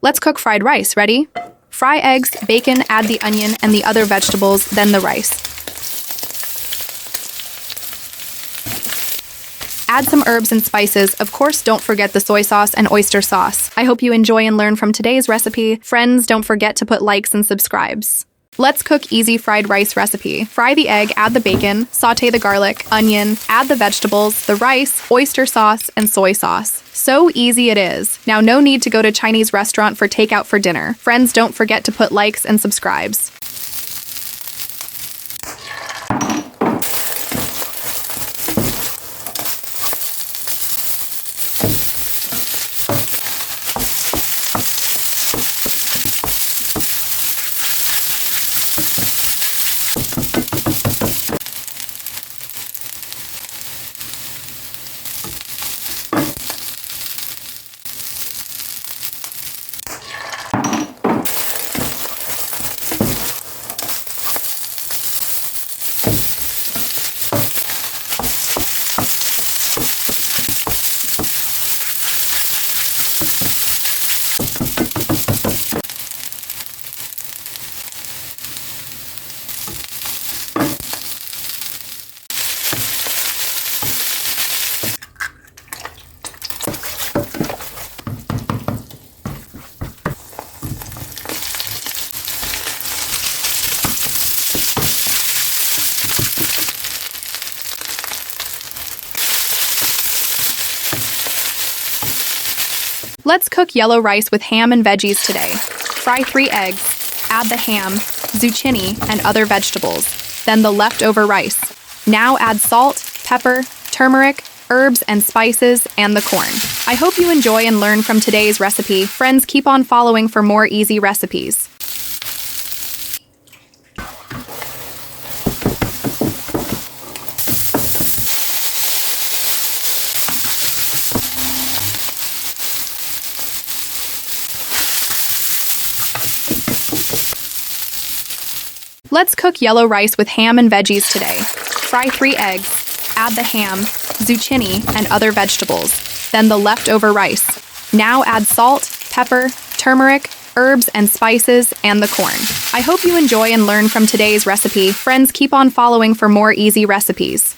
Let's cook fried rice. Ready? Fry eggs, bacon, add the onion and the other vegetables, then the rice. Add some herbs and spices. Of course, don't forget the soy sauce and oyster sauce. I hope you enjoy and learn from today's recipe. Friends, don't forget to put likes and subscribes. Let's cook easy fried rice recipe. Fry the egg, add the bacon, saute the garlic, onion, add the vegetables, the rice, oyster sauce, and soy sauce. So easy it is. Now no need to go to Chinese restaurant for takeout for dinner. Friends, don't forget to put likes and subscribes. Let's cook yellow rice with ham and veggies today. Fry 3 eggs, add the ham, zucchini, and other vegetables, then the leftover rice. Now add salt, pepper, turmeric, herbs and spices, and the corn. I hope you enjoy and learn from today's recipe. Friends, keep on following for more easy recipes. Let's cook yellow rice with ham and veggies today. Fry 3 eggs, add the ham, zucchini, and other vegetables, then the leftover rice. Now add salt, pepper, turmeric, herbs and spices, and the corn. I hope you enjoy and learn from today's recipe. Friends, keep on following for more easy recipes.